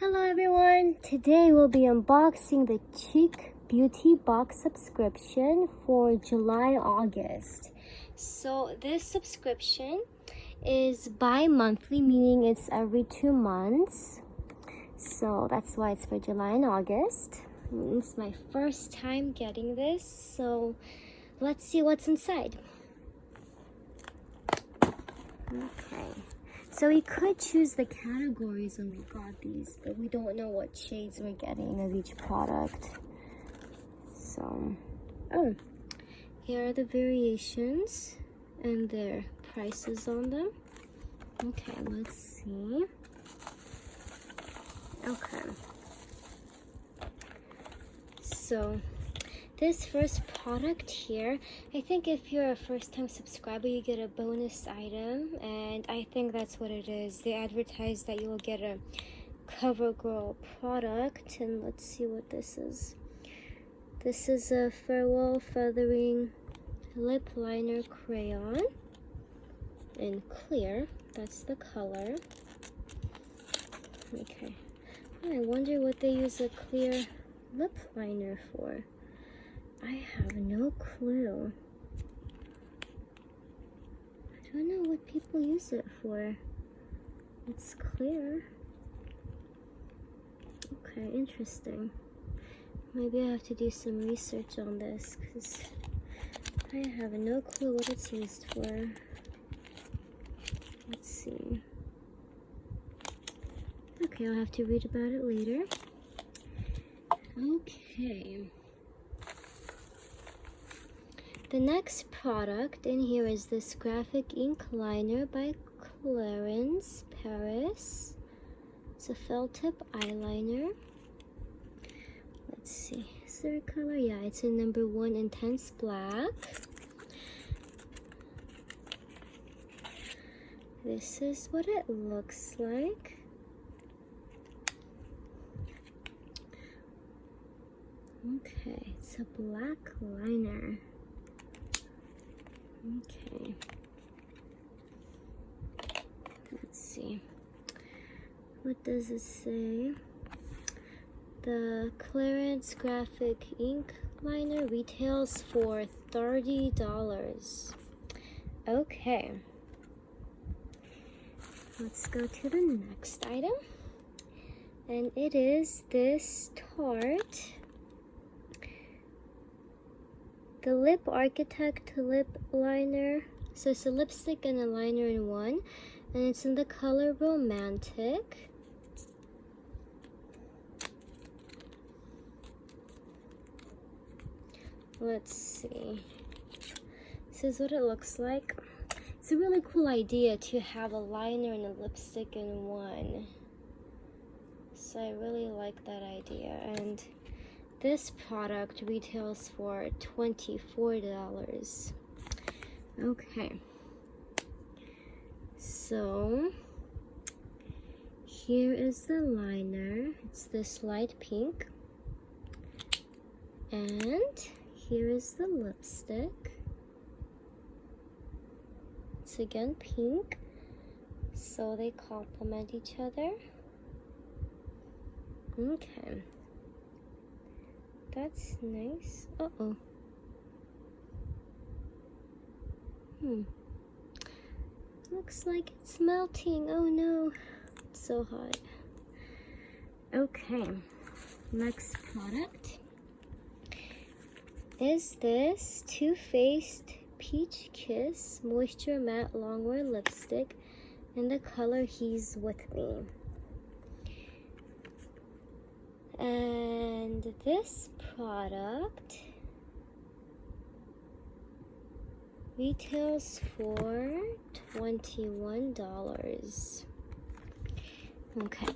Hello everyone! Today we'll be unboxing the Chic Beauty Box subscription for July-August. So this subscription is bi-monthly, meaning it's every 2 months. So that's why it's for July and August. It's my first time getting this, so let's see what's inside. Okay. So we could choose the categories when we got these, but we don't know what shades we're getting of each product. So, here are the variations and their prices on them. Okay, let's see. Okay. So, this first product here, I think if you're a first-time subscriber, you get a bonus item, and I think that's what it is. They advertise that you will get a CoverGirl product, and let's see what this is. This is a Farewell Feathering Lip Liner Crayon in clear. That's the color. Okay. I wonder what they use a clear lip liner for. I have no clue. I don't know what people use it for. It's clear. Okay, interesting. Maybe I have to do some research on this because I have no clue what it's used for. Let's see. Okay, I'll have to read about it later. Okay. The next product in here is this graphic ink liner by Clarins Paris. It's a felt tip eyeliner. Let's see, is there a color? Yeah, it's a number 1 intense black. This is what it looks like. Okay, it's a black liner. Okay, let's see. What does it say? The Clarins Graphic Ink Liner retails for $30. Okay, let's go to the next item. And it is this Tarte The Lip Architect Lip Liner. So it's a lipstick and a liner in one. And it's in the color Romantic. Let's see. This is what it looks like. It's a really cool idea to have a liner and a lipstick in one. So I really like that idea. And this product retails for $24. Okay. So, here is the liner. It's this light pink. And here is the lipstick. It's again pink. So they complement each other. Okay. That's nice. Uh-oh. Looks like it's melting. Oh no. It's so hot. Okay. Next product is this Too Faced Peach Kiss Moisture Matte Longwear Lipstick in the color He's With Me. And this product retails for $21. Okay.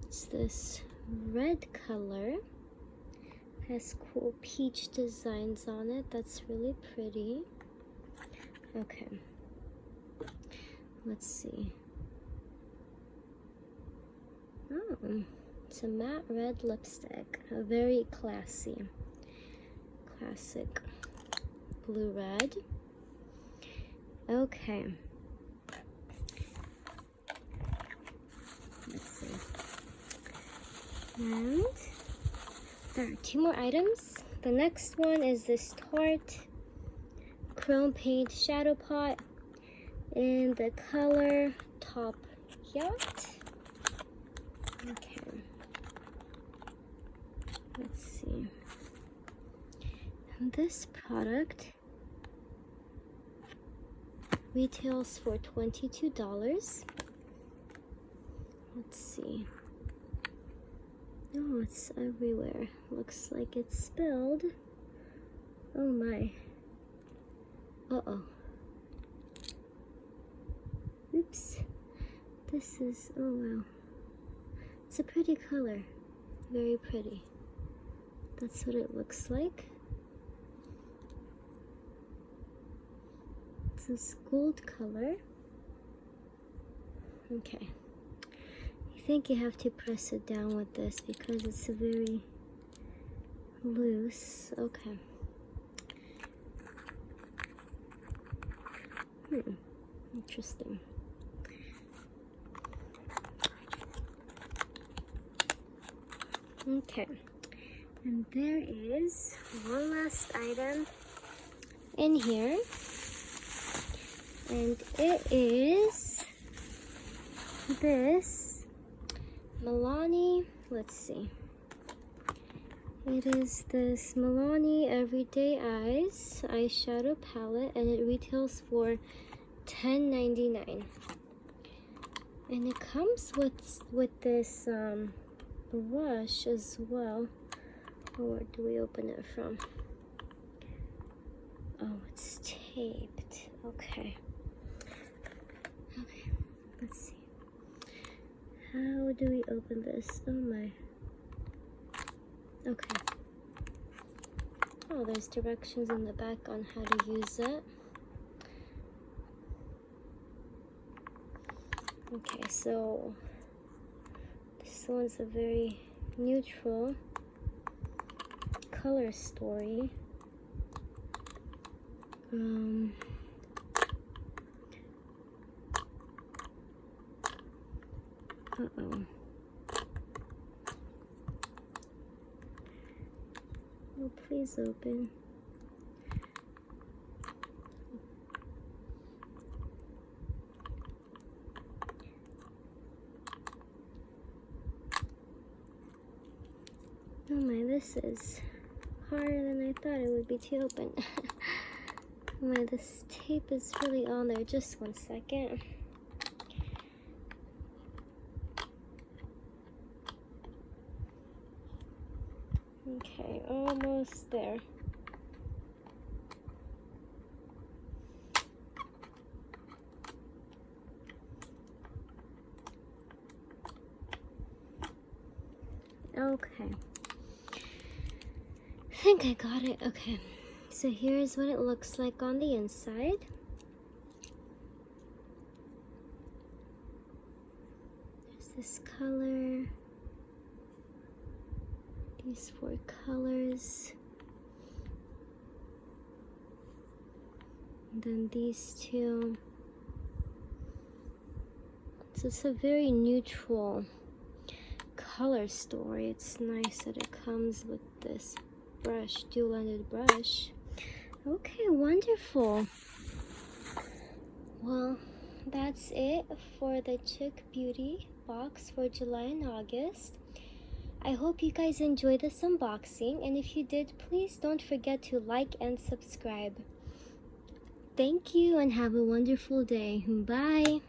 It's this red color. Has cool peach designs on it. That's really pretty. Okay. Let's see. Oh, it's a matte red lipstick. A very classic blue red. Okay. Let's see. And there are 2 more items. The next one is this Tarte Chrome Paint Shadow Pot in the color Top Yacht. Okay. Let's see. And this product retails for $22. Let's see. Oh, it's everywhere. Looks like it's spilled. Oh my. Uh-oh. Oops. This is, oh wow. It's a pretty color. Very pretty. That's what it looks like. It's this gold color. Okay. I think you have to press it down with this because it's very loose. Okay. Interesting. Okay. And there is one last item in here. And it is this Milani, let's see. It is this Milani Everyday Eyes eyeshadow palette, and it retails for $10.99. And it comes with this brush as well. Where do we open it from? Oh, it's taped. Okay. Okay, let's see. How do we open this? Oh my. Okay. Oh, there's directions in the back on how to use it. Okay, so this one's a very neutral color story. Uh-oh. Oh, please open. Oh my, this is harder than I thought it would be to open. Oh my, this tape is really on there. Just one second. Okay, almost there. Okay. I think I got it. Okay. So here's what it looks like on the inside. There's this color. These 4 colors. And then these 2. So it's a very neutral color story. It's nice that it comes with this brush, dual-ended brush. Okay, wonderful. Well, that's it for the Chic Beauty box for July and August. I hope you guys enjoyed this unboxing, and if you did, please don't forget to like and subscribe. Thank you and have a wonderful day. Bye.